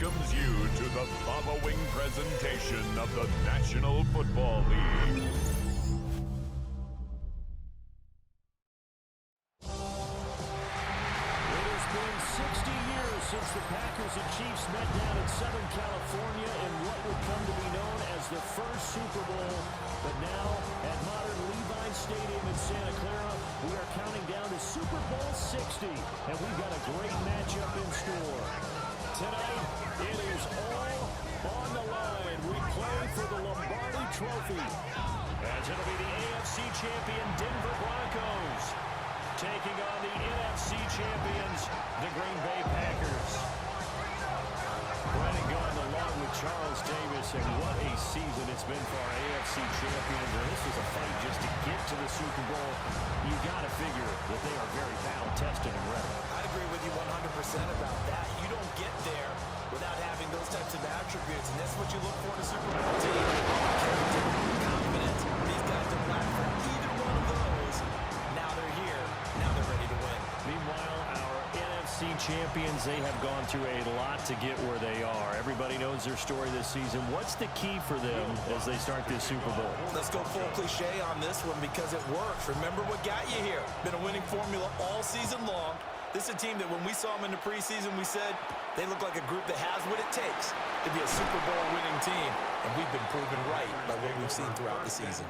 welcomes you to the following presentation of the National Football League. It has been 60 years since the Packers and Chiefs met down in Southern California in what would come to be known as the first Super Bowl. But now, at modern Levi Stadium in Santa Clara, we are counting down to Super Bowl 60, and we've got a great matchup in store. Tonight, it is all on the line. We play for the Lombardi Trophy, as it'll be the AFC champion Denver Broncos taking on the NFC champions, the Green Bay Packers. Brennan going along with Charles Davis, and what a season it's been for our AFC champions. And this was a fight just to get to the Super Bowl. You got to figure that they are very battle-tested and ready. I'd agree with you 100% about that. You don't get there without having those types of attributes, and that's what you look for in a Super Bowl team. Character, confidence. These guys don't lack for either one of those. Now they're here. Now they're ready to win. Meanwhile, our NFC champions, they have gone through a lot to get where they are. Everybody knows their story this season. What's the key for them as they start this Super Bowl? Let's go full cliche on this one because it works. Remember what got you here. Been a winning formula all season long. This is a team that when we saw them in the preseason, we said they look like a group that has what it takes to be a Super Bowl winning team. And we've been proven right by what we've seen throughout the season.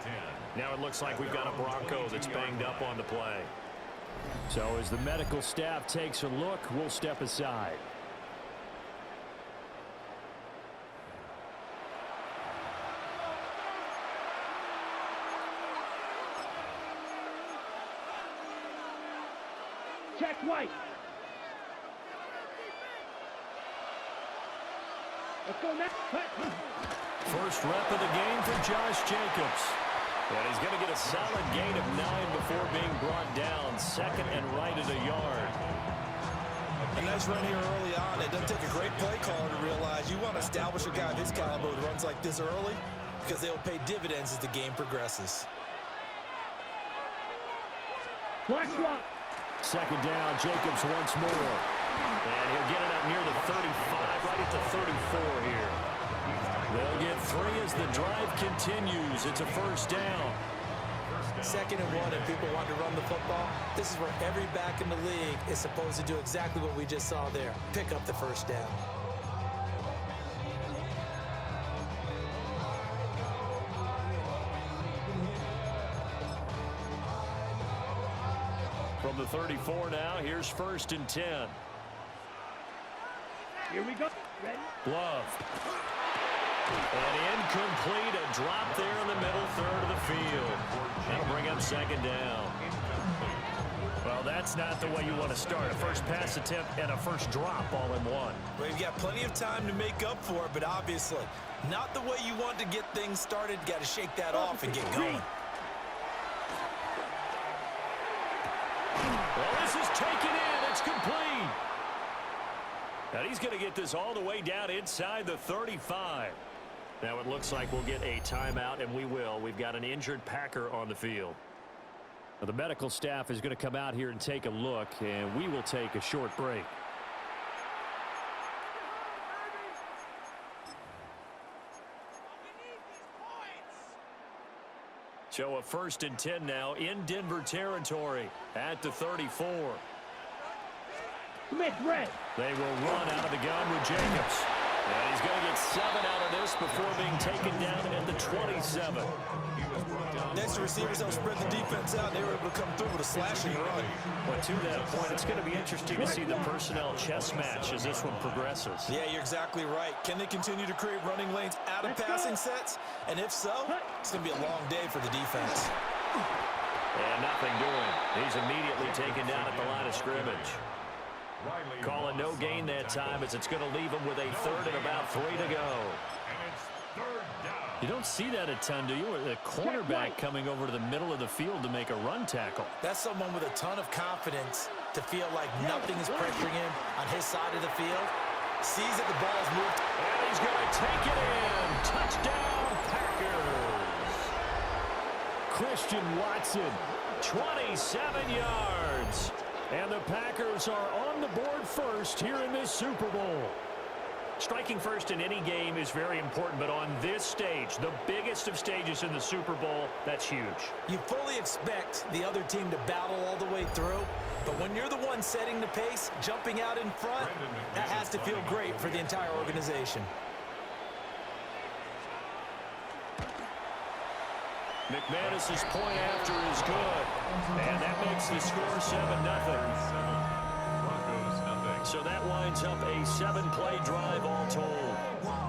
Now it looks like we've got a Bronco that's banged up on the play. So as the medical staff takes a look, we'll step aside. Check White. Let's go next. First rep of the game for Josh Jacobs. And he's going to get a solid gain of 9 before being brought down. Second and right at a yard. A nice run here early on. It doesn't take a great play caller to realize you want to establish a guy of his caliber who runs like this early because they'll pay dividends as the game progresses. Second down, Jacobs once more. And he'll get it up near the 35, right at the 34 here. They'll get 3 as the drive continues. It's a first down. 2nd and 1, and people want to run the football. This is where every back in the league is supposed to do exactly what we just saw there. Pick up the first down. From the 34 now, here's 1st and 10. Here we go. Ready? Love. And incomplete, a drop there in the middle third of the field. That'll bring up 2nd down. Well, that's not the way you want to start. A first pass attempt and a first drop all in one. Well, you've got plenty of time to make up for it, but obviously not the way you want to get things started. Got to shake that off and get going. Well, this is taken in. It's complete. And he's going to get this all the way down inside the 35. Now it looks like we'll get a timeout, and we will. We've got an injured Packer on the field. Now, the medical staff is going to come out here and take a look, and we will take a short break. So a 1st and 10 now in Denver territory at the 34. Smith red. They will run out of the gun with Jacobs. And he's going to get 7 out of this before being taken down at the 27. Next, the receivers help spread the defense out. They were able to come through with a slashing run. But to that point, it's going to be interesting to see the personnel chess match as this one progresses. Yeah, you're exactly right. Can they continue to create running lanes out of passing sets? And if so, it's going to be a long day for the defense. And nothing doing. He's immediately taken down at the line of scrimmage. Calling no gain that time as it's going to leave him with a 3rd and about 3 to go. You don't see that a ton, do you? A cornerback coming over to the middle of the field to make a run tackle. That's someone with a ton of confidence to feel like nothing is pressuring him on his side of the field. Sees that the ball is moved. And he's going to take it in. Touchdown, Packers. Christian Watson, 27 yards. And the Packers are on the board first here in this Super Bowl. Striking first in any game is very important, but on this stage, the biggest of stages in the Super Bowl, that's huge. You fully expect the other team to battle all the way through, but when you're the one setting the pace, jumping out in front, that has to feel great for the entire organization. McManus's point after is good, and that makes the score 7-0. So that winds up a 7-play drive all told.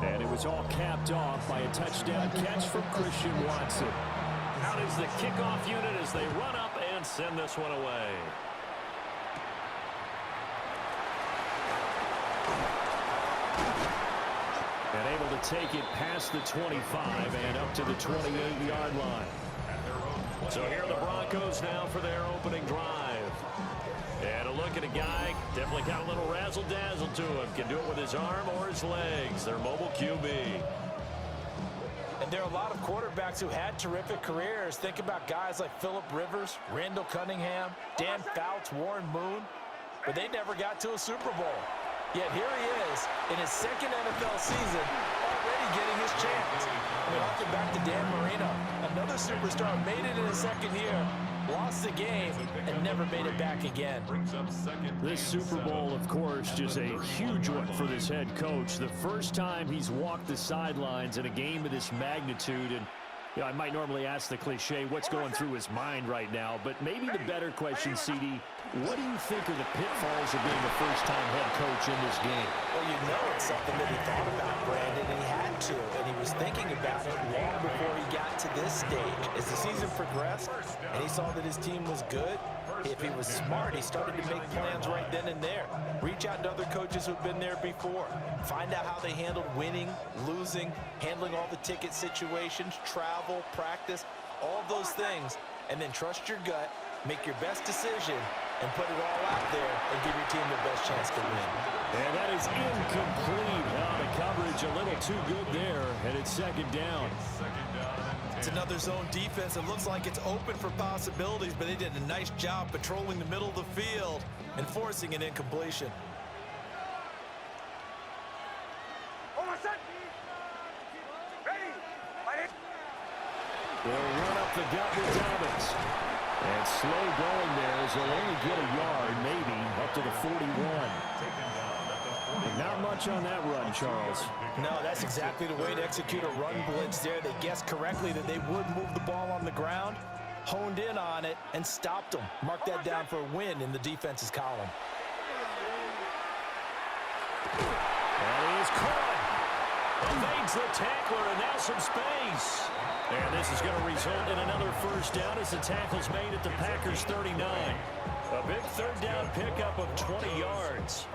And it was all capped off by a touchdown catch from Christian Watson. Out is the kickoff unit as they run up and send this one away. And able to take it past the 25 and up to the 28-yard line. So here are the Broncos now for their opening drive. And a look at a guy, definitely got a little razzle-dazzle to him. Can do it with his arm or his legs. Their mobile QB. And there are a lot of quarterbacks who had terrific careers. Think about guys like Phillip Rivers, Randall Cunningham, Dan Fouts, Warren Moon. But they never got to a Super Bowl. Yet here he is in his second NFL season, already getting his chance. I mean, harken back to Dan Marino. Another superstar made it in his second year, lost the game, and never made it back again. This Super Bowl, of course, just a huge one for this head coach. The first time he's walked the sidelines in a game of this magnitude. And you know, I might normally ask the cliche, what's going through his mind right now? But maybe the better question, CD, what do you think are the pitfalls of being a first-time head coach in this game? Well, you know it's something that he thought about, Brandon, and he had to. And he was thinking about it long before he got to this stage. As the season progressed and he saw that his team was good, if he was smart, he started to make plans right then and there. Reach out to other coaches who've been there before. Find out how they handled winning, losing, handling all the ticket situations, travel, practice, all those things. And then trust your gut, make your best decision, and put it all out there and give your team the best chance to win. And that is incomplete. The coverage a little too good there, and it's second down. It's another zone defense. It looks like it's open for possibilities, but they did a nice job patrolling the middle of the field and forcing an incompletion. They'll run up the gut with Dobbins. And slow going there as they'll only get a yard, maybe, up to the 41. Not much on that run, Charles. No, that's exactly the way to execute a run blitz there. They guessed correctly that they would move the ball on the ground, honed in on it, and stopped them. Mark that down for a win in the defense's column. And he is caught. Evades the tackler, and now some space. And this is going to result in another first down as the tackle's made at the Packers' 39. A big third down pickup of 20 yards.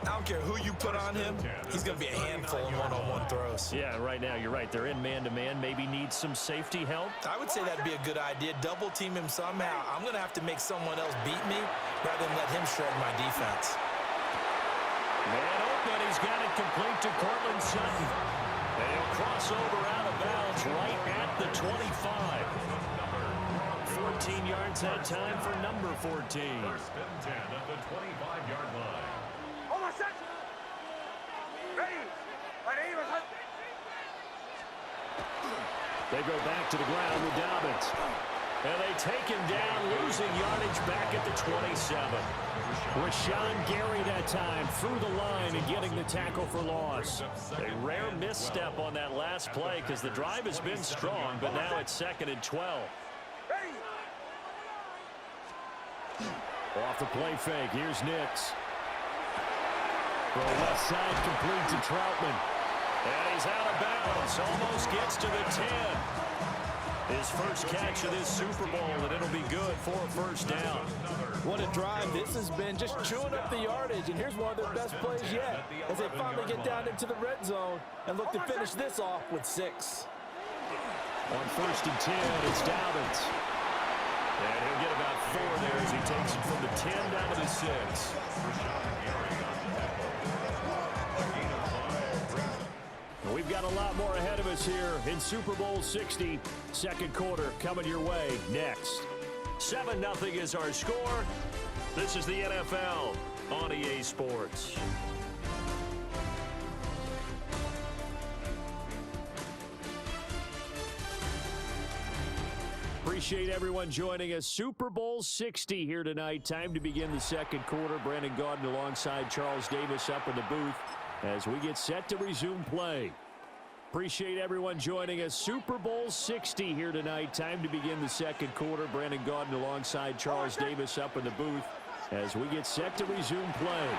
I don't care who you put on him, he's going to be a handful in one-on-one throws. Yeah, right now you're right. They're in man-to-man. Maybe needs some safety help. I would say that'd be a good idea. Double team him somehow. I'm going to have to make someone else beat me rather than let him shred my defense. Man open. He's got it complete to Cortland Sutton. And he'll cross over out of bounds right at the 25. 14 yards that time for number 14. First and 10 at the 25-yard line. They go back to the ground with Dobbins. And they take him down, losing yardage back at the 27. Rashawn Gary that time through the line and getting the tackle for loss. A rare misstep on that last play because the drive has been strong, but now it's 2nd and 12. Off the play fake, here's Nix. From the left side, complete to Troutman. And he's out of bounds, almost gets to the 10. His first catch of this Super Bowl, and it'll be good for a first down. What a drive this has been, just chewing up the yardage, and here's one of their best plays yet as they finally get down into the red zone and look to finish this off with 6. On 1st and 10, it's Dobbins. And he'll get about 4 there as he takes it from the 10 down to the 6. We've got a lot more ahead of us here in Super Bowl 60. Second quarter coming your way next. 7-0 is our score. This is the NFL on EA Sports. Appreciate everyone joining us. Super Bowl 60 here tonight. Time to begin the second quarter. Brandon Gaudin alongside Charles Davis up in the booth as we get set to resume play. Appreciate everyone joining us. Super Bowl 60 here tonight. Time to begin the second quarter. Brandon Gaudin alongside Charles Davis up in the booth as we get set to resume play.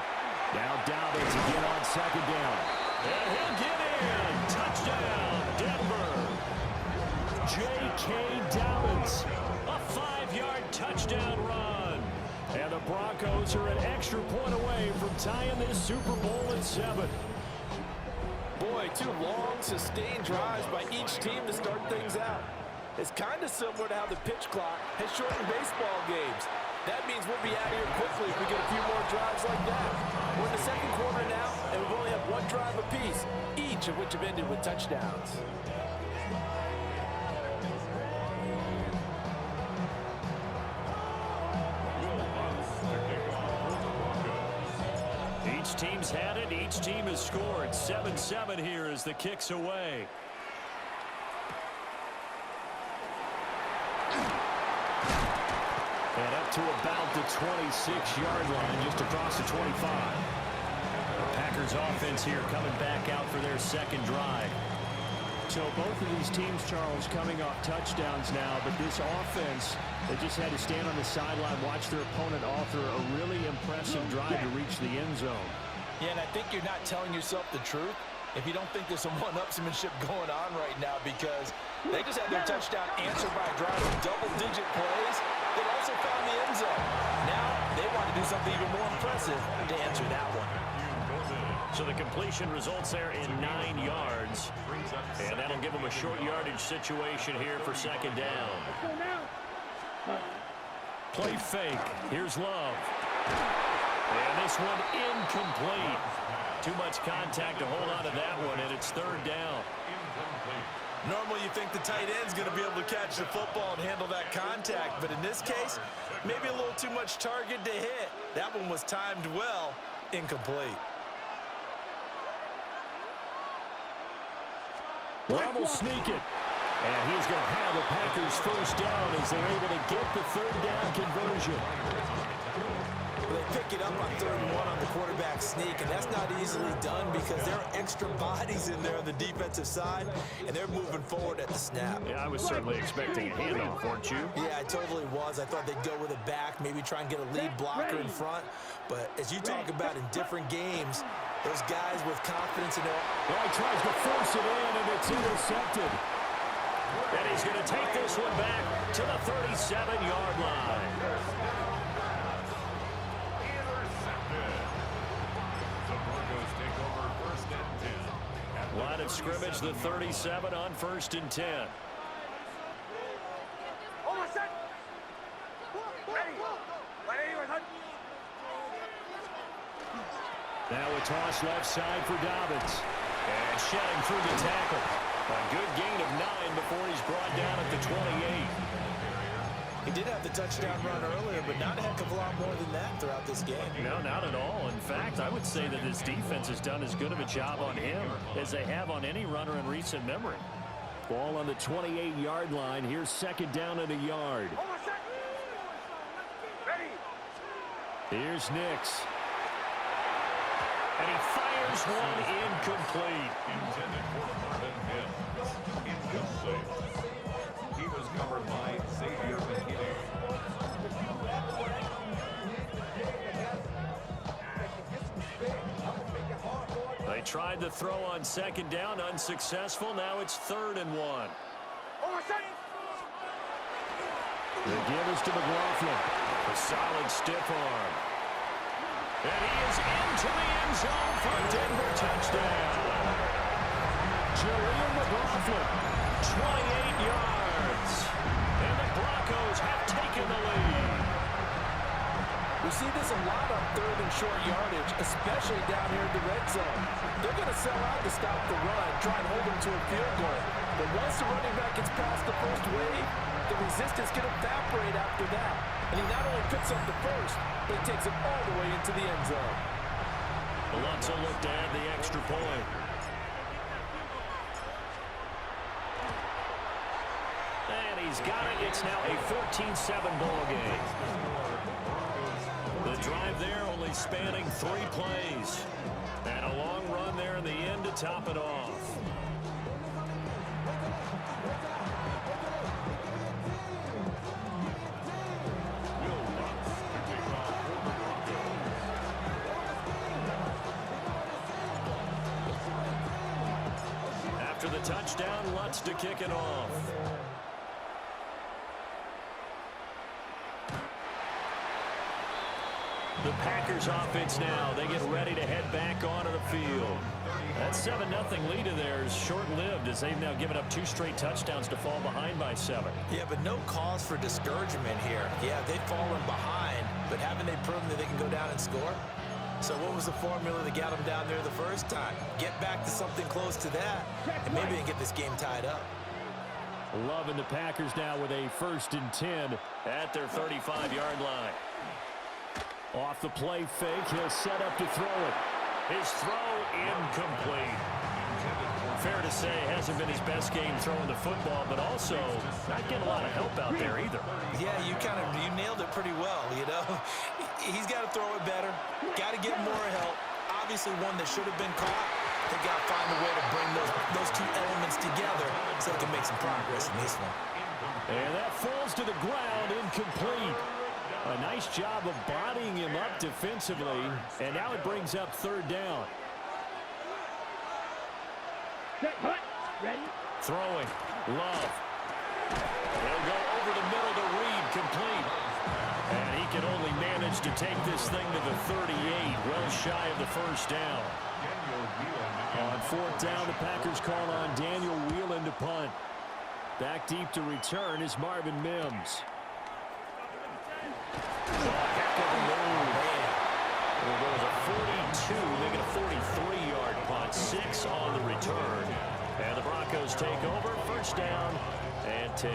Now Dobbins again on second down. And he'll get in. Touchdown, Denver. J.K. Dobbins, a 5-yard touchdown run. And the Broncos are an extra point away from tying this Super Bowl at 7. Boy, 2 long, sustained drives by each team to start things out. It's kind of similar to how the pitch clock has shortened baseball games. That means we'll be out of here quickly if we get a few more drives like that. We're in the second quarter now, and we've only had 1 drive apiece, each of which have ended with touchdowns. Each team's had it. Each team has scored. 7-7 here as the kick's away. And up to about the 26-yard line, just across the 25. The Packers offense here coming back out for their second drive. So both of these teams, Charles, coming off touchdowns now, but this offense, they just had to stand on the sideline, watch their opponent author a really impressive drive to reach the end zone. Yeah, and I think you're not telling yourself the truth if you don't think there's some one-upsmanship going on right now, because they just had their touchdown answered by a drive of double-digit plays. They also found the end zone. Now they want to do something even more impressive to answer that one. So the completion results there in 9 yards. And that'll give them a short yardage situation here for second down. Play fake. Here's Love. And this one incomplete. Too much contact to hold on to that one, and it's third down. Normally you think the tight end's going to be able to catch the football and handle that contact, but in this case, maybe a little too much target to hit. That one was timed well, incomplete. Love will sneak it. And he's going to have the Packers first down as they're able to get the third down conversion. They pick it up on 3rd and 1 on the quarterback sneak, and that's not easily done because there are extra bodies in there on the defensive side, and they're moving forward at the snap. Yeah, I was certainly expecting a handoff, weren't you? Yeah, I totally was. I thought they'd go with it back, maybe try and get a lead blocker in front. But as you talk about in different games, those guys with confidence in their... Well, he tries to force it in, and it's intercepted. And he's going to take this one back to the 37-yard line. Line of scrimmage, the 37 on 1st and 10. Now a toss left side for Dobbins. And shedding through the tackle. A good gain of 9 before he's brought down at the 28. He did have the touchdown run earlier, but not a heck of a lot more than that throughout this game. No, not at all. In fact, I would say that this defense has done as good of a job on him as they have on any runner in recent memory. Ball on the 28-yard line. Here's second down and a yard. Here's Nix. And he fires one incomplete. Intended for Marvin Mims. Incomplete. He was covered by Xavier McKinney. They tried the throw on second down, unsuccessful. Now it's 3rd and 1. The give is to McLaughlin. A solid stiff arm. And he is into the end zone for a Denver touchdown. Jaleel McLaughlin, 28 yards. And the Broncos have taken the lead. We see this a lot on 3rd and short yardage, especially down here in the red zone. They're going to sell out to stop the run, try and hold them to a field goal. But once the running back gets past the first wave, the resistance can evaporate after that. And he not only picks up the first, but he takes it all the way into the end zone. Alonso looked to add the extra point. And he's He's got it. It's now a 14-7 ball game. The drive there only spanning 3 plays. And a long run there in the end to top it off. After the touchdown, Lutz to kick it off. The Packers offense now. They get ready to head back onto the field. That 7-0 lead of theirs short-lived as they've now given up 2 straight touchdowns to fall behind by 7. Yeah, but no cause for discouragement here. Yeah, they've fallen behind, but haven't they proven that they can go down and score? So what was the formula that got them down there the first time? Get back to something close to that, and maybe they can get this game tied up. Loving the Packers now with a 1st and 10 at their 35-yard line. Off the play fake, he'll set up to throw it. His throw incomplete. Fair to say, hasn't been his best game throwing the football, but also not getting a lot of help out there either. Yeah, you nailed it pretty well, you know. He's got to throw it better. Got to get more help. Obviously one that should have been caught. They got to find a way to bring those 2 elements together so they can make some progress in this one. And that falls to the ground, incomplete. A nice job of bodying him up defensively, and now it brings up 3rd down. Set, hut, ready. Throwing, Love. He'll go over the middle to Reed, complete. And he can only manage to take this thing to the 38, well shy of the 1st down. On 4th down, the Packers call on Daniel Whelan to punt. Back deep to return is Marvin Mims. Heck of a move. Well, there was a 42, making a 43-yard punt, 6 on the return. And the Broncos take over, 1st down and 10.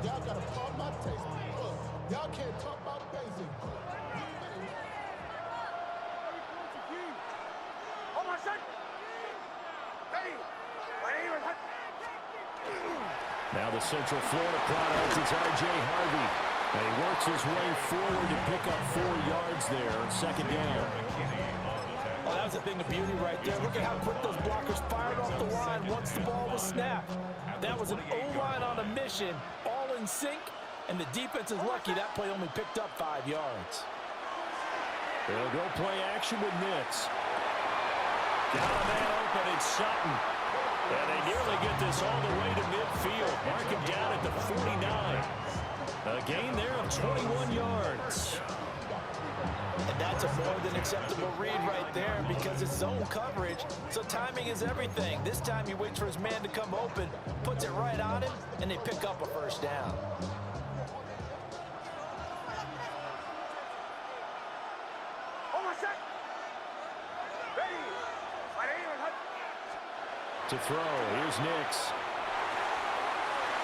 Y'all got to pump my taste. Y'all can't talk about basic. Now the Central Florida product is R.J. Harvey. And he works his way forward to pick up 4 yards there, 2nd down. Oh, that was a thing of beauty right there. Look at how quick those blockers fired off the line once the ball was snapped. That was an O-line on a mission, all in sync, and the defense is lucky that play only picked up 5 yards. They'll go play action with Nix. Got a man open, it's Sutton. And they nearly get this all the way to midfield. Mark him down at the 49. A gain there of 21 yards. And that's a more than acceptable read right there because it's zone coverage, so timing is everything. This time he waits for his man to come open, puts it right on him, and they pick up a 1st down. To throw, here's Nix.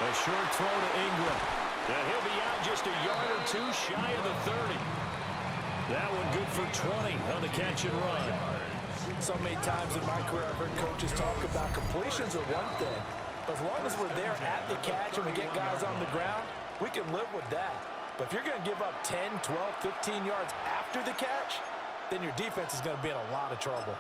A short throw to Ingram. And he'll be out just a yard or 2 shy of the 30. That one good for 20 on the catch and run. So many times in my career I've heard coaches talk about completions are one thing. But as long as we're there at the catch and we get guys on the ground, we can live with that. But if you're going to give up 10, 12, 15 yards after the catch, then your defense is going to be in a lot of trouble.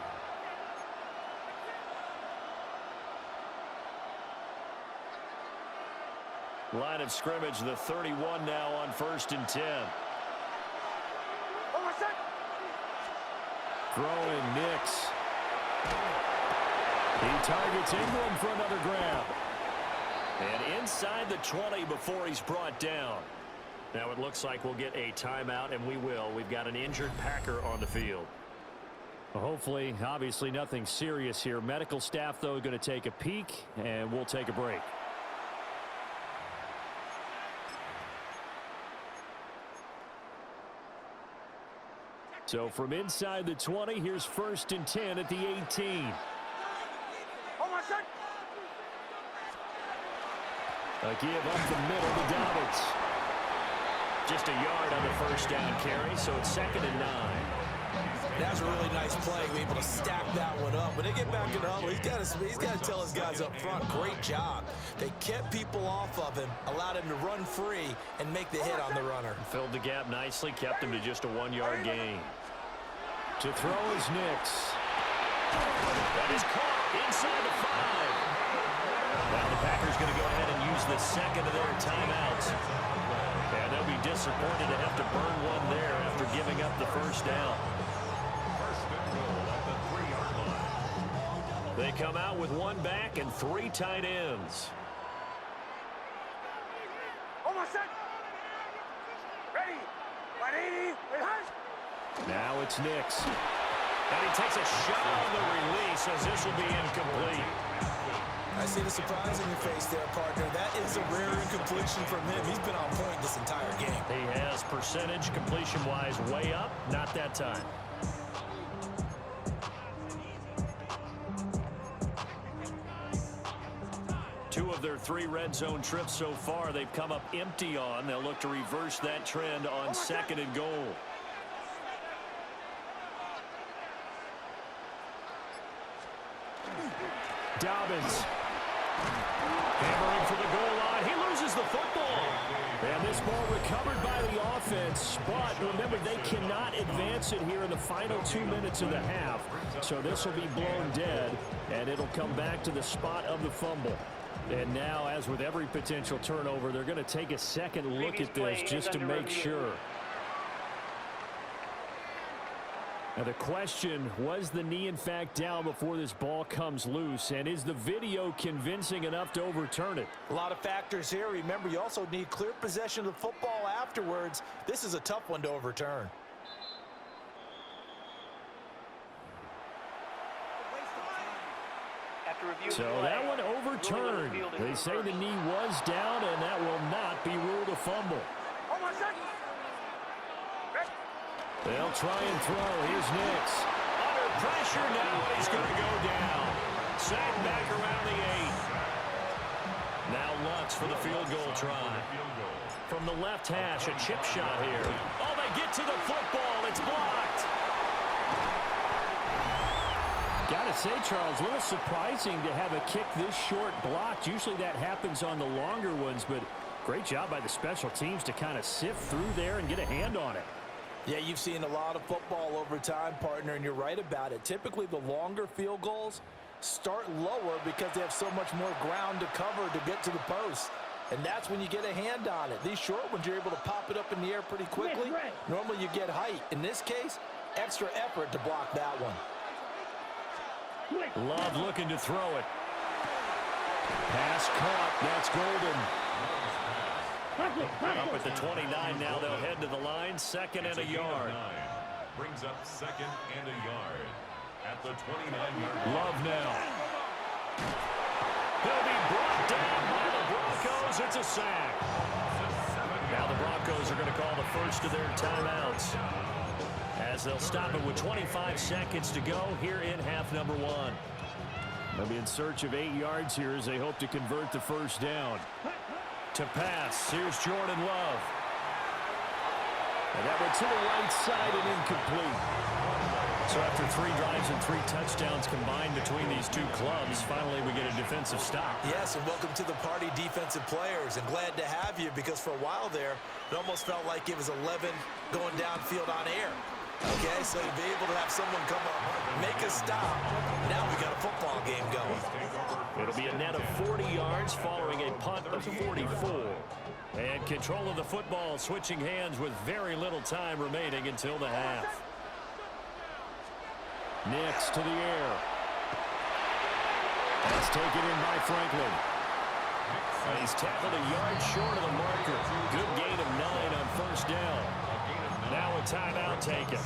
Line of scrimmage, the 31 now on 1st and 10. Throwing Nix. He targets Ingram for another grab. And inside the 20 before he's brought down. Now it looks like we'll get a timeout, and we will. We've got an injured Packer on the field. Well, hopefully, obviously nothing serious here. Medical staff, though, going to take a peek, and we'll take a break. So from inside the 20, here's 1st and 10 at the 18. A give up the middle to Dobbins. Just a yard on the 1st down carry, so it's 2nd and 9. That's a really nice play, be able to stack that one up. When they get back in the huddle, he's got to tell his guys up front, great job. They kept people off of him, allowed him to run free and make the hit on the runner. Filled the gap nicely, kept him to just a 1-yard gain. To throw is Nix. That is caught inside the 5. Now the Packers going to go ahead and use the second of their timeouts. And they'll be disappointed to have to burn one there after giving up the first down. First and goal at the 3-yard line. They come out with one back and 3 tight ends. Almost set. Ready. 180. Now it's Nix. And he takes a shot on the release as this will be incomplete. I see the surprise in your face there, partner. That is a rare incompletion from him. He's been on point this entire game. He has percentage completion-wise way up. Not that time. Two of their 3 red zone trips so far, they've come up empty on. They'll look to reverse that trend on 2nd and goal. Dobbins. Hammering for the goal line. He loses the football. And this ball recovered by the offense. But remember, they cannot advance it here in the final 2 minutes of the half. So this will be blown dead, and it'll come back to the spot of the fumble. And now, as with every potential turnover, they're going to take a second look at this just to make sure. Now the question, was the knee in fact down before this ball comes loose? And is the video convincing enough to overturn it? A lot of factors here. Remember, you also need clear possession of the football afterwards. This is a tough one to overturn. So that one overturned. They say the knee was down, and that will not be ruled a fumble. They'll try and throw. Here's Nix. Under pressure now. He's going to go down. Sacked back around the 8. Now Lutz for the field goal try. From the left hash, a chip shot here. Oh, they get to the football. It's blocked. Gotta say, Charles, a little surprising to have a kick this short blocked. Usually that happens on the longer ones, but great job by the special teams to kind of sift through there and get a hand on it. Yeah, you've seen a lot of football over time, partner, and you're right about it. Typically, the longer field goals start lower because they have so much more ground to cover to get to the post. And that's when you get a hand on it. These short ones, you're able to pop it up in the air pretty quickly. Normally, you get height. In this case, extra effort to block that one. Love looking to throw it. Pass caught. That's Golden. Up at the 29 now. They'll head to the line. 2nd and a yard. Brings up 2nd and a yard at the 29-yard line. Love now. He'll be brought down by the Broncos. It's a sack. Now the Broncos are going to call the first of their timeouts, as they'll stop it with 25 seconds to go here in half number 1. They'll be in search of 8 yards here as they hope to convert the first down. To pass, here's Jordan Love. And that went to the right side and incomplete. So after 3 drives and 3 touchdowns combined between these two clubs, finally we get a defensive stop. Yes, and welcome to the party, defensive players, and glad to have you, because for a while there, it almost felt like it was 11 going downfield on air. Okay, so to be able to have someone come up, make a stop, now we got a football game going. It'll be a net of 40 yards following a punt of 44. And control of the football switching hands with very little time remaining until the half. Nix to the air. That's taken in by Franklin. And he's tackled a yard short of the marker. Good gain of 9 on first down. Now a timeout taken.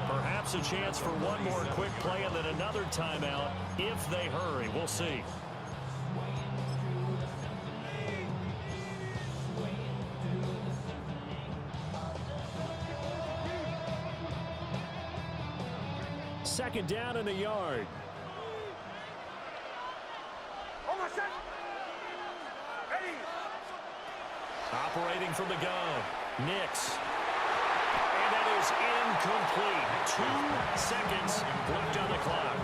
Perhaps a chance for one more quick play and then another timeout if they hurry. We'll see. Second down and a yard. Almost set. Ready. Operating from the gun. Nix. And that is incomplete. 2 seconds left on the clock.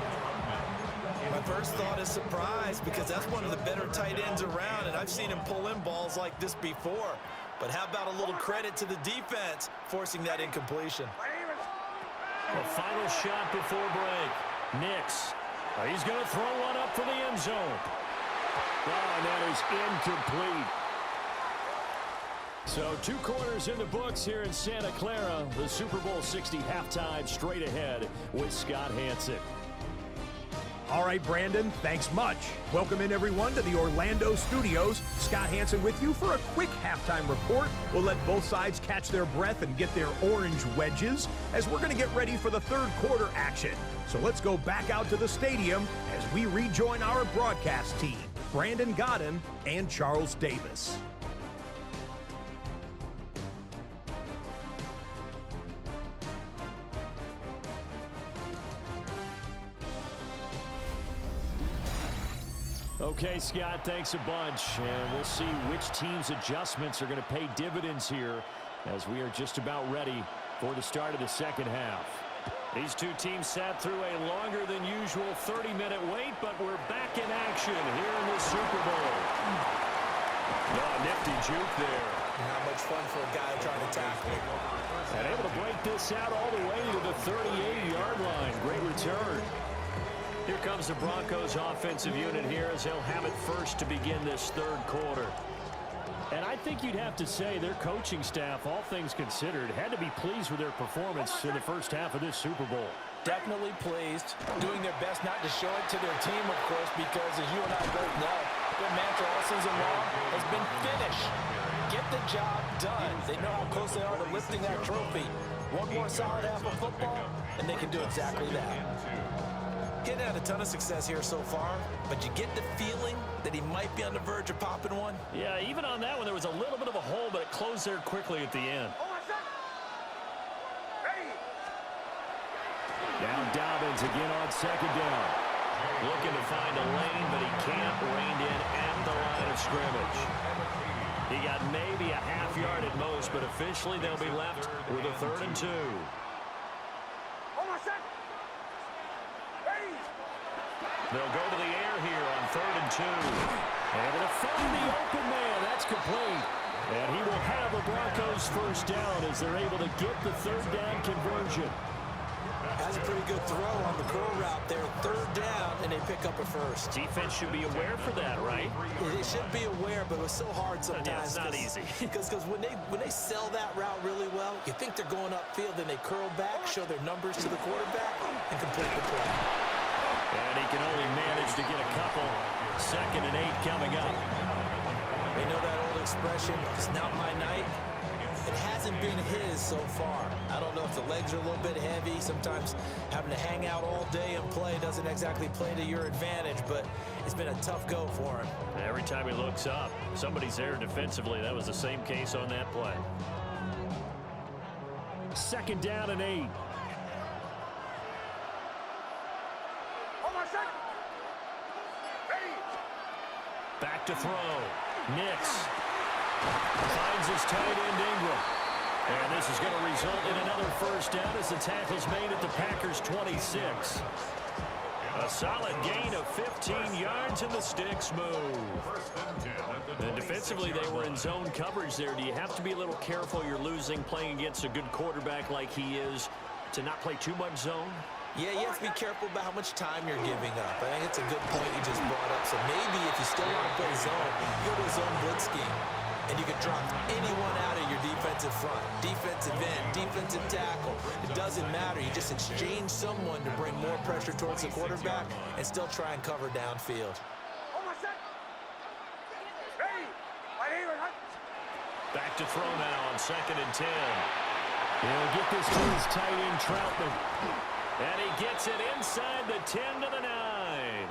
My first thought is surprise because that's one of the better tight ends around, and I've seen him pull in balls like this before. But how about a little credit to the defense forcing that incompletion? The final shot before break. Nix. He's going to throw one up for the end zone. Oh, and that is incomplete. So 2 quarters in the books here in Santa Clara. The Super Bowl 60 halftime straight ahead with Scott Hanson. All right, Brandon, thanks much. Welcome in, everyone, to the Orlando studios. Scott Hanson with you for a quick halftime report. We'll let both sides catch their breath and get their orange wedges as we're going to get ready for the third quarter action. So let's go back out to the stadium as we rejoin our broadcast team, Brandon Godden and Charles Davis. Okay, Scott, thanks a bunch. And we'll see which team's adjustments are going to pay dividends here as we are just about ready for the start of the second half. These 2 teams sat through a longer than usual 30-minute wait, but we're back in action here in the Super Bowl. Oh, nifty juke there. Not much fun for a guy trying to tackle. And able to break this out all the way to the 38-yard line. Great return. Here comes the Broncos offensive unit here as they'll have it first to begin this third quarter. And I think you'd have to say their coaching staff, all things considered, had to be pleased with their performance in the first half of this Super Bowl. Definitely pleased, doing their best not to show it to their team, of course, because as you and I both know, their mantra all season long has been finish. Get the job done. They know how close they are to lifting that trophy. One more solid half of football, and they can do exactly that. Getting had a ton of success here so far, but you get the feeling that he might be on the verge of popping one. Yeah, even on that one, there was a little bit of a hole, but it closed there quickly at the end. Now Dobbins again on second down. Looking to find a lane, but he can't. Reined in at the line of scrimmage. He got maybe a half yard at most, but officially they'll be left with a 3rd and 2. They'll go to the air here on 3rd and 2. Able to find the open man. That's complete. And he will have the Broncos first down as they're able to get the 3rd down conversion. That's a pretty good throw on the curl route there. 3rd down, and they pick up a first. Defense should be aware for that, right? They should be aware, but it was so hard sometimes. Yeah, it's not easy. Because when they sell that route really well, you think they're going upfield, then they curl back, show their numbers to the quarterback, and complete the play. And he can only manage to get a couple. 2nd and 8 coming up. They know that old expression, it's not my night. It hasn't been his so far. I don't know if the legs are a little bit heavy. Sometimes having to hang out all day and play doesn't exactly play to your advantage, but it's been a tough go for him. Every time he looks up, somebody's there defensively. That was the same case on that play. 2nd down and 8. Back to throw. Nix finds his tight end Ingram. And this is going to result in another first down as the tackle's made at the Packers' 26. A solid gain of 15 yards and the sticks move. And defensively, they were in zone coverage there. Do you have to be a little careful? You're losing playing against a good quarterback like he is to not play too much zone? Yeah, you have to be careful about how much time you're giving up. I think it's a good point you just brought up. So maybe if you still want to play zone, you go to a zone blitz scheme. And you can drop anyone out of your defensive front. Defensive end, defensive tackle. It doesn't matter. You just exchange someone to bring more pressure towards the quarterback and still try and cover downfield. Back to throw now on 2nd and 10. He'll get this to his tight end, Troutman. And he gets it inside the 10 to the 9.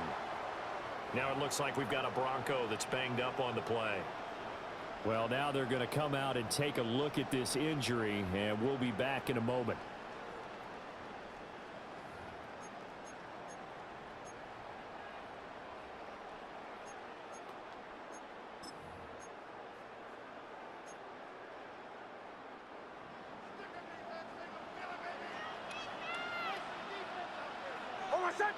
Now it looks like we've got a Bronco that's banged up on the play. Well, now they're going to come out and take a look at this injury, and we'll be back in a moment. set.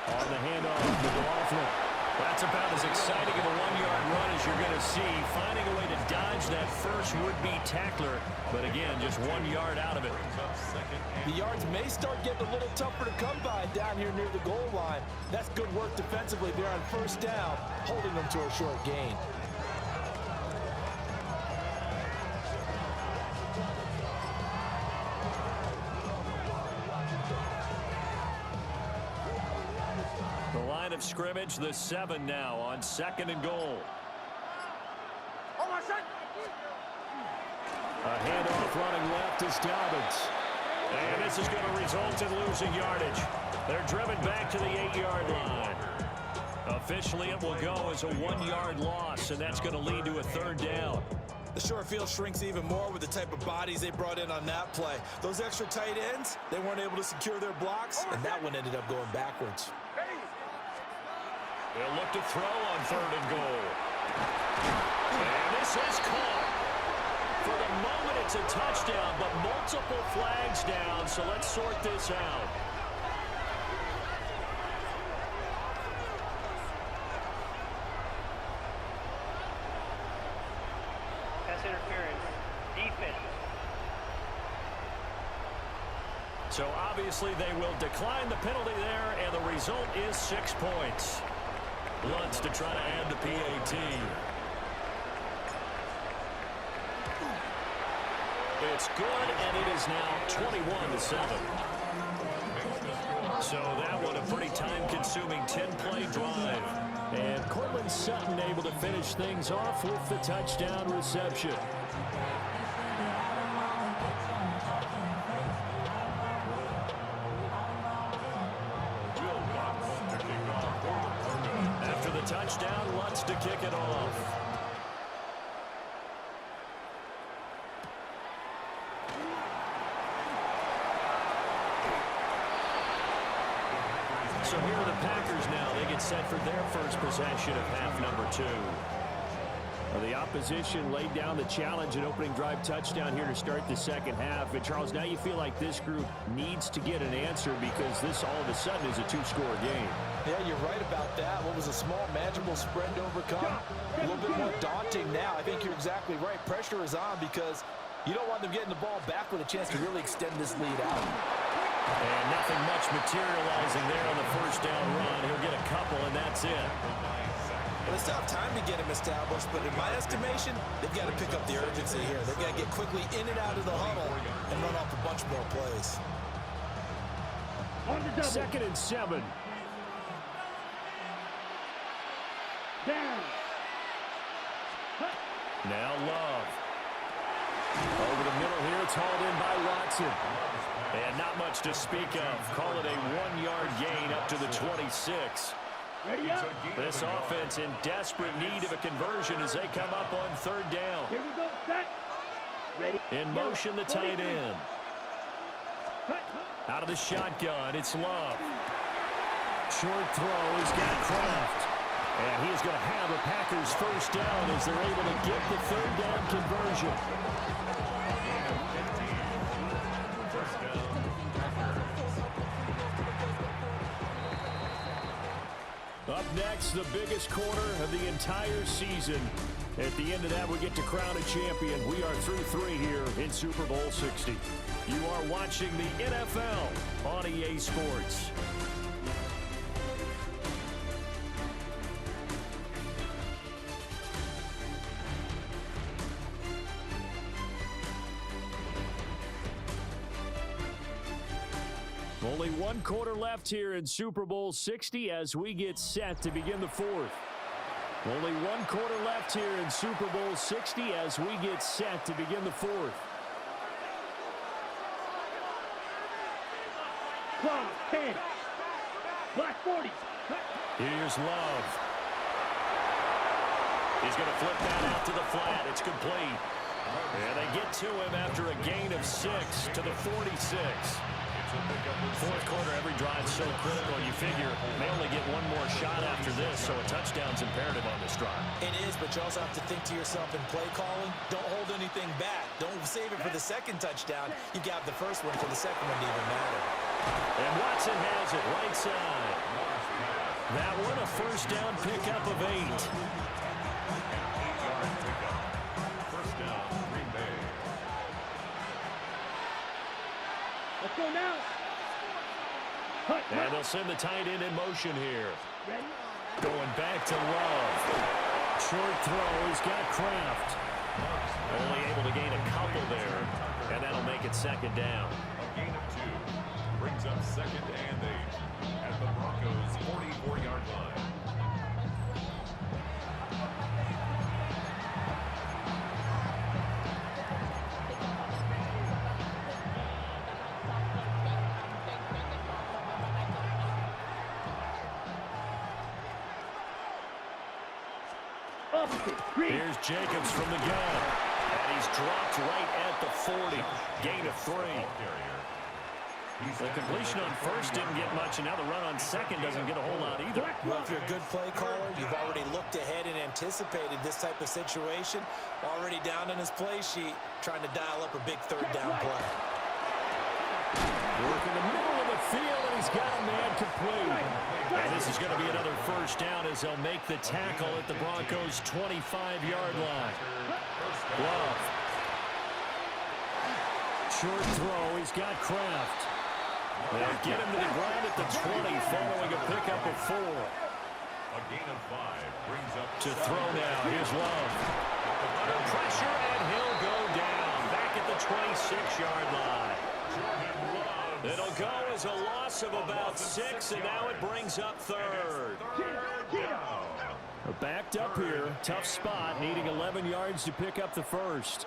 On the handoff, McLaughlin. That's about as exciting of a one-yard run as you're going to see. Finding a way to dodge that first would-be tackler. But again, just 1 yard out of it. The yards may start getting a little tougher to come by down here near the goal line. That's good work defensively there on first down, holding them to a short gain. The line of scrimmage, the 7 now on 2nd and goal. On my set. A handoff running left is Dobbins. And this is going to result in losing yardage. They're driven back to the 8-yard line. Officially, it will go as a 1-yard loss, and that's going to lead to a 3rd down. The short field shrinks even more with the type of bodies they brought in on that play. Those extra tight ends, they weren't able to secure their blocks, and that one ended up going backwards. They'll look to throw on 3rd and goal. And this is caught. For the moment, it's a touchdown, but multiple flags down, so let's sort this out. Pass interference. Defense. So obviously they will decline the penalty there, and the result is 6 points. Lutz to try to add the PAT. It's good, and it is now 21-7. So that one a pretty time-consuming 10-play drive. And Cortland Sutton able to finish things off with the touchdown reception. After the touchdown, Lutz to kick it off. So here are the Packers now. They get set for their first possession of half number 2. Well, the opposition laid down the challenge and opening drive touchdown here to start the second half. And Charles, now you feel like this group needs to get an answer because this all of a sudden is a 2-score game. Yeah, you're right about that. What was a small, manageable spread to overcome, a little bit more daunting now. I think you're exactly right. Pressure is on because you don't want them getting the ball back with a chance to really extend this lead out. And nothing much materializing there on the first down run. He'll get a couple, and that's it. Well, they still have time to get him established, but in my estimation, they've got to pick up the urgency here. They've got to get quickly in and out of the huddle and run off a bunch more plays. 2nd and 7. Down. Now Love. Over the middle here, it's hauled in by Watson. And not much to speak of. Call it a 1-yard gain up to the 26. Ready up. This offense in desperate need of a conversion as they come up on 3rd down. Here we go. Set. Ready. In motion, the tight end. Out of the shotgun, it's Love. Short throw, he's got Kraft. And he is going to have a Packers first down as they're able to get the 3rd down conversion. Up next, the biggest quarter of the entire season. At the end of that, we get to crown a champion. We are through 3 here in Super Bowl 60. You are watching the NFL on EA Sports. Only 1 quarter left here in Super Bowl 60 as we get set to begin the 4th. Only 1 quarter left here in Super Bowl 60 as we get set to begin the 4th. Close. 10. Black 40. Here's Love. He's going to flip that out to the flat. It's complete. And they get to him after a gain of 6 to the 46. 4th quarter, every drive's so critical. You figure they only get 1 more shot after this, so a touchdown's imperative on this drive. It is, but you also have to think to yourself in play calling, don't hold anything back. Don't save it for the 2nd touchdown. You got the first one for the 2nd one to even matter. And Watson has it right side. That one a first down pickup of 8. 8-yard pickup. First down, Green Bay. Let's go now. And they'll send the tight end in motion here. Ready? Going back to Love. Short throw. He's got Kraft. Only able to gain a couple there. And that'll make it second down. A gain of 2. Brings up second and 8 at the Broncos' 44-yard line. Here's Jacobs from the gun. And he's dropped right at the 40. Gain of 3. The completion on first didn't get much, and now the run on second doesn't get a whole lot either. Well, if you're a good play caller, you've already looked ahead and anticipated this type of situation. Already down in his play sheet, trying to dial up a big third down play. Work in the middle of the field, and he's got a man complete. And this is going to be another first down as they'll make the tackle at the Broncos' 25-yard line. Love. Short throw. He's got Kraft. They'll get him to the ground at the 20 following a pickup of 4. A gain of 5 brings up To throw now. Here's Love. Under pressure, and he'll go down. Back at the 26-yard line. It'll go as a loss of about 6, and now it brings up third. Backed up here. Tough spot, needing 11 yards to pick up the first.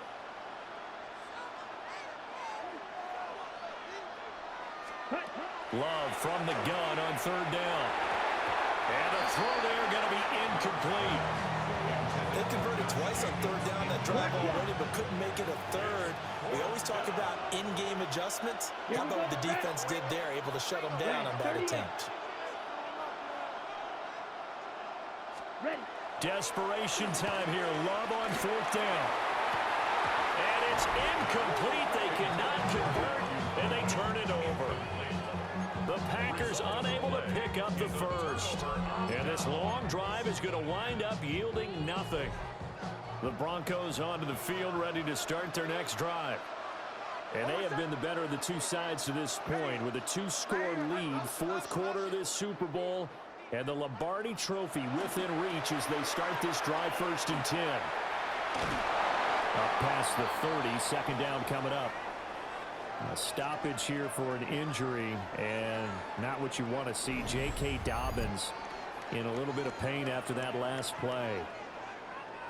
Love from the gun on third down. And a throw there going to be incomplete. They converted twice on third down that drive already, but couldn't make it a third. We always talk about in-game adjustments. How about what the defense did there, able to shut them down on that attempt. Desperation time here. Love on fourth down. And it's incomplete. They cannot convert, and they turn it over. The Packers unable to pick up the first. And this long drive is going to wind up yielding nothing. The Broncos onto the field, ready to start their next drive. And they have been the better of the two sides to this point with a 2-score lead, fourth quarter of this Super Bowl, and the Lombardi Trophy within reach as they start this drive, 1st and 10. Up past the 30, second down coming up. A stoppage here for an injury, and not what you want to see. J.K. Dobbins in a little bit of pain after that last play.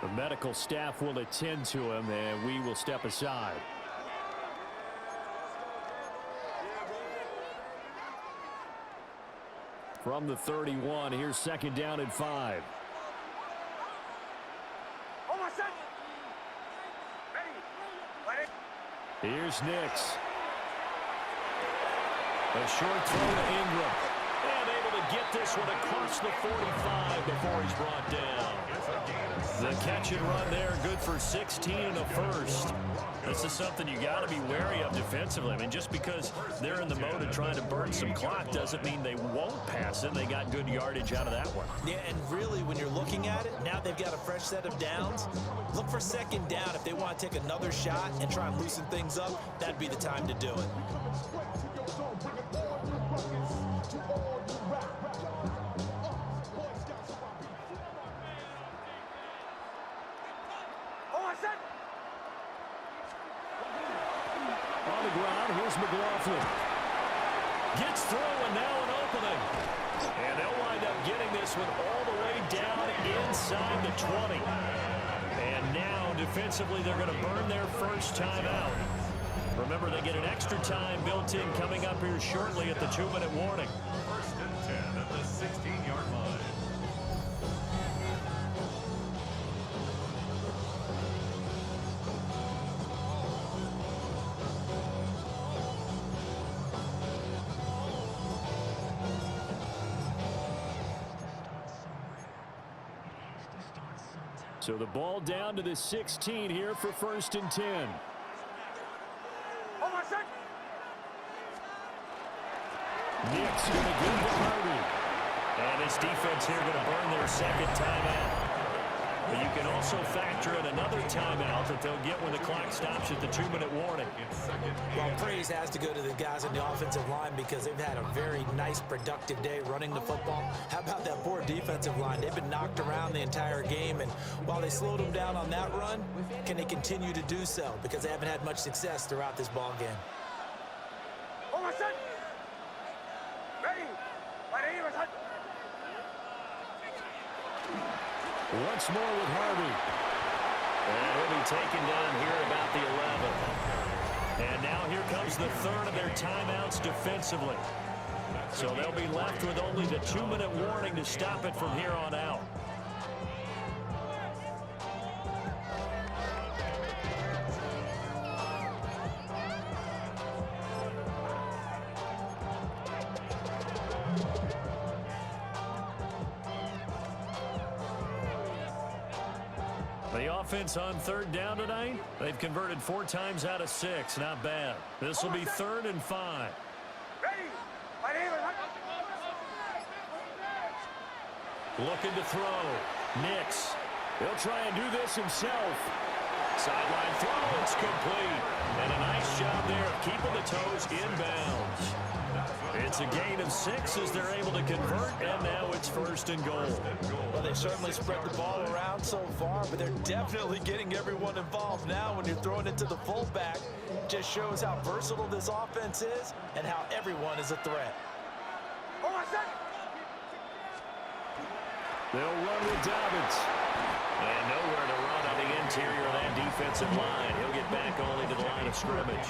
The medical staff will attend to him, and we will step aside. From the 31, here's second down and 5. Here's Nix. A short throw to Ingram. And able to get this one across the 45 before he's brought down. The catch and run there, good for 16 and a first. This is something you got to be wary of defensively. I mean, just because they're in the mode of trying to burn some clock doesn't mean they won't pass it. They got good yardage out of that one. Yeah, and really, when you're looking at it, now they've got a fresh set of downs. Look for second down. If they want to take another shot and try and loosen things up, that'd be the time to do it. On the ground, here's McLaughlin. Gets through, and now an opening. And they'll wind up getting this one all the way down inside the 20. And now, defensively, they're going to burn their first time out. Remember, they get an extra time built in coming up here shortly at the 2-minute warning. 1st and 10 at the 16-yard line. So the ball down to the 16 here for 1st and 10. Nick's going to give to Harvey. And this defense here going to burn their second timeout. But you can also factor in another timeout that they'll get when the clock stops at the 2-minute warning. Well, praise has to go to the guys on the offensive line because they've had a very nice, productive day running the football. How about that poor defensive line? They've been knocked around the entire game, and while they slowed them down on that run, can they continue to do so? Because they haven't had much success throughout this ball game. Once more with Harvey. And he'll be taken down here at about the 11. And now here comes the third of their timeouts defensively. So they'll be left with only the 2-minute warning to stop it from here on out. The offense on third down tonight, they've converted 4 times out of 6. Not bad. This will be 3rd and 5. Looking to throw. Nix. He'll try and do this himself. Sideline throw. It's complete. And a nice job there of keeping the toes inbounds. It's a gain of 6 as they're able to convert, and now it's 1st and goal. Well, they've certainly spread the ball around so far, but they're definitely getting everyone involved now when you're throwing it to the fullback. Just shows how versatile this offense is and how everyone is a threat. They'll run with Dobbins. And nowhere to run on the interior of that defensive line. He'll get back only to the line of scrimmage.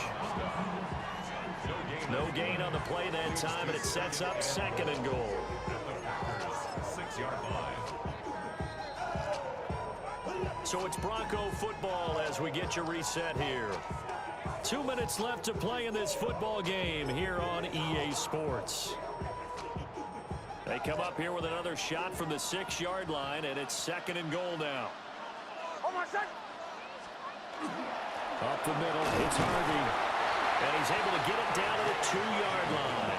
No gain on the play that time, and it sets up 2nd and goal. 6-yard line. So it's Bronco football as we get you reset here. 2 minutes left to play in this football game here on EA Sports. They come up here with another shot from the 6-yard line, and it's 2nd and goal now. Up the middle, it's Harvey. And he's able to get it down to the 2-yard line.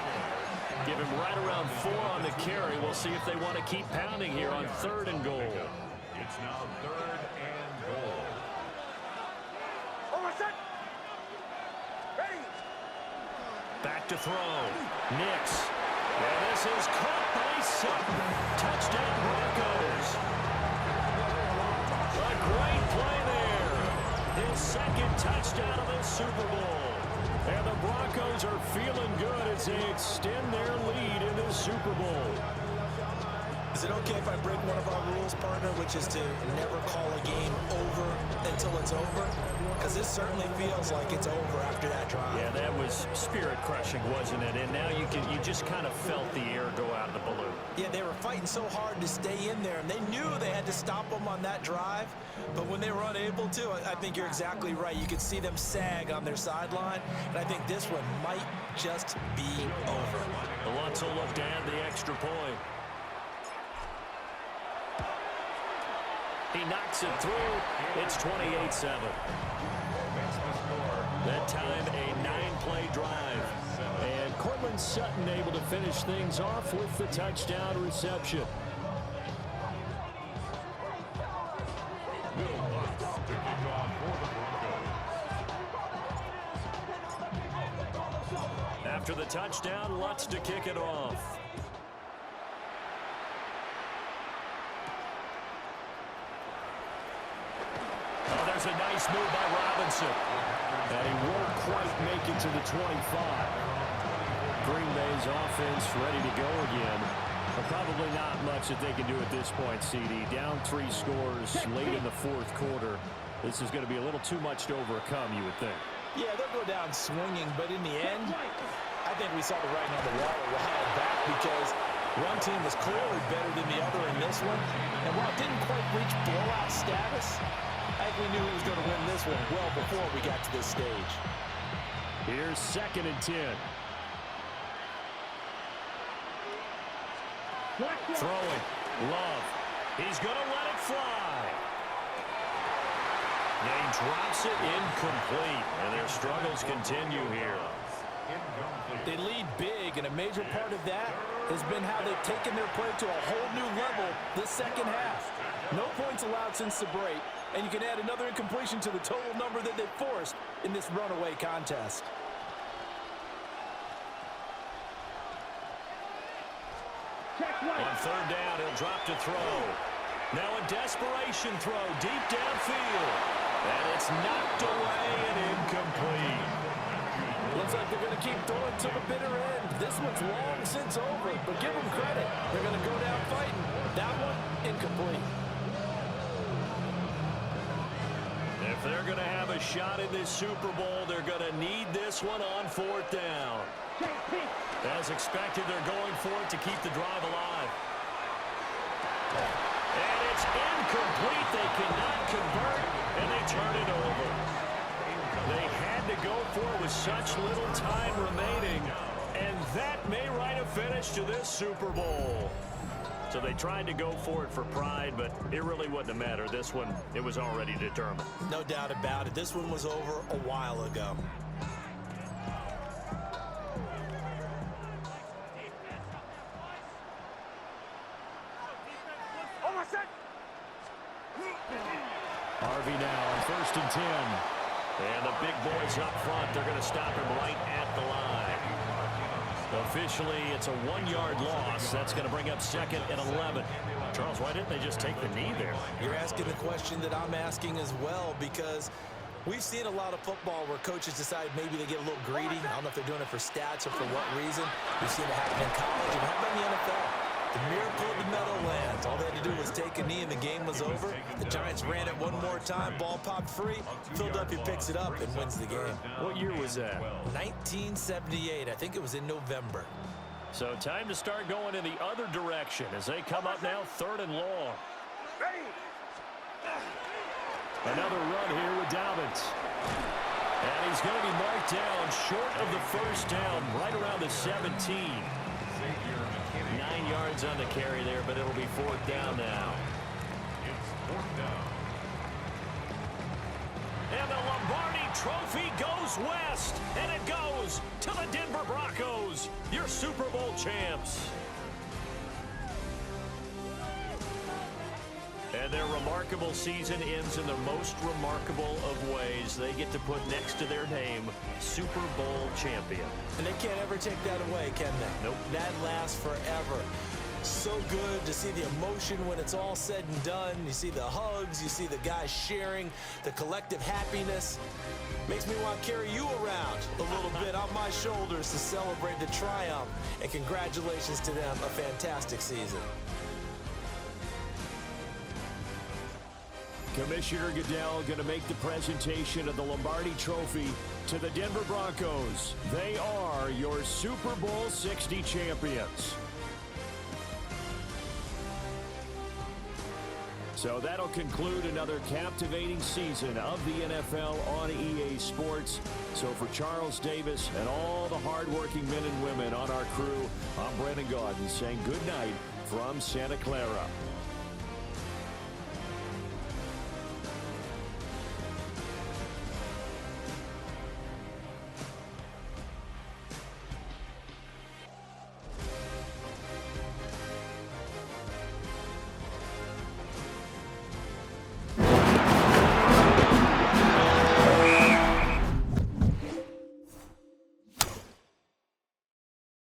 Give him right around 4 on the carry. We'll see if they want to keep pounding here on 3rd and goal. It's now 3rd and goal. Back to throw. Nix. And this is caught by Sutton. Touchdown Broncos. A great play there. His 2nd touchdown of the Super Bowl. And the Broncos are feeling good as they extend their lead in the Super Bowl. Is it okay if I break one of our rules, partner, which is to never call a game over until it's over? Because this certainly feels like it's over after that drive. Yeah, that was spirit-crushing, wasn't it? And now you just kind of felt the air go out of the balloon. Yeah, they were fighting so hard to stay in there, and they knew they had to stop them on that drive. But when they were unable to, I think you're exactly right. You could see them sag on their sideline, and I think this one might just be over. Alonso looked to add the extra point. He knocks it through. It's 28-7. That time, a 9-play drive. And Cortland Sutton able to finish things off with the touchdown reception. After the touchdown, Lutz to kick it off. Oh, there's a nice move by Robinson. And he won't quite make it to the 25. Green Bay's offense ready to go again. But probably not much that they can do at this point, CD. Down 3 scores late in the 4th quarter. This is going to be a little too much to overcome, you would think. Yeah, they'll go down swinging, but in the end, I think we saw the writing on the wall a while back because one team was clearly better than the other in this one. And while it didn't quite reach blowout status, I think we knew he was going to win this one well before we got to this stage. Here's 2nd and 10. Throwing. Love. He's going to let it fly. He drops it incomplete. And their struggles continue here. Incomplete. They lead big, and a major part of that has been how they've taken their play to a whole new level this second half. No points allowed since the break, and you can add another incompletion to the total number that they forced in this runaway contest. On third down, he'll drop to throw. Now a desperation throw deep downfield. And it's knocked away and incomplete. Looks like they're going to keep throwing to the bitter end. This one's long since over, but give them credit. They're going to go down fighting. That one, incomplete. If they're going to have a shot in this Super Bowl, they're going to need this one on fourth down. As expected, they're going for it to keep the drive alive. And it's incomplete. They cannot convert, and they turn it over. They had to go for it with such little time remaining, and that may write a finish to this Super Bowl. So they tried to go for it for pride, but it really wouldn't have mattered. This one, it was already determined. No doubt about it. This one was over a while ago. Harvey now on 1st and 10. And the big boys up front, they're going to stop him right at the line. Officially, it's a 1-yard loss. That's going to bring up 2nd and 11. Charles, why didn't they just take the knee there? You're asking the question that I'm asking as well, because we've seen a lot of football where coaches decide maybe they get a little greedy. I don't know if they're doing it for stats or for what reason. We've seen it happen in college, and how about in the NFL? The miracle of the Meadowlands. All they had to do was take a knee and the game was over. The Giants ran it one more time. Ball popped free. Philadelphia picks it up and wins the game. What year was that? 1978. I think it was in November. So time to start going in the other direction as they come up now 3rd and long. Another run here with Dobbins. And he's going to be marked down short of the first down, right around the 17. 9 yards on the carry there, but it'll be 4th down now. It's 4th down. And the Lombardi Trophy goes west, and it goes to the Denver Broncos, your Super Bowl champs. And their remarkable season ends in the most remarkable of ways. They get to put next to their name, Super Bowl champion. And they can't ever take that away, can they? Nope. That lasts forever. So good to see the emotion when it's all said and done. You see the hugs, you see the guys sharing, the collective happiness. Makes me want to carry you around a little bit on my shoulders to celebrate the triumph. And congratulations to them, a fantastic season. Commissioner Goodell going to make the presentation of the Lombardi Trophy to the Denver Broncos. They are your Super Bowl 60 champions. So that'll conclude another captivating season of the NFL on EA Sports. So for Charles Davis and all the hardworking men and women on our crew, I'm Brandon Gaudin saying good night from Santa Clara.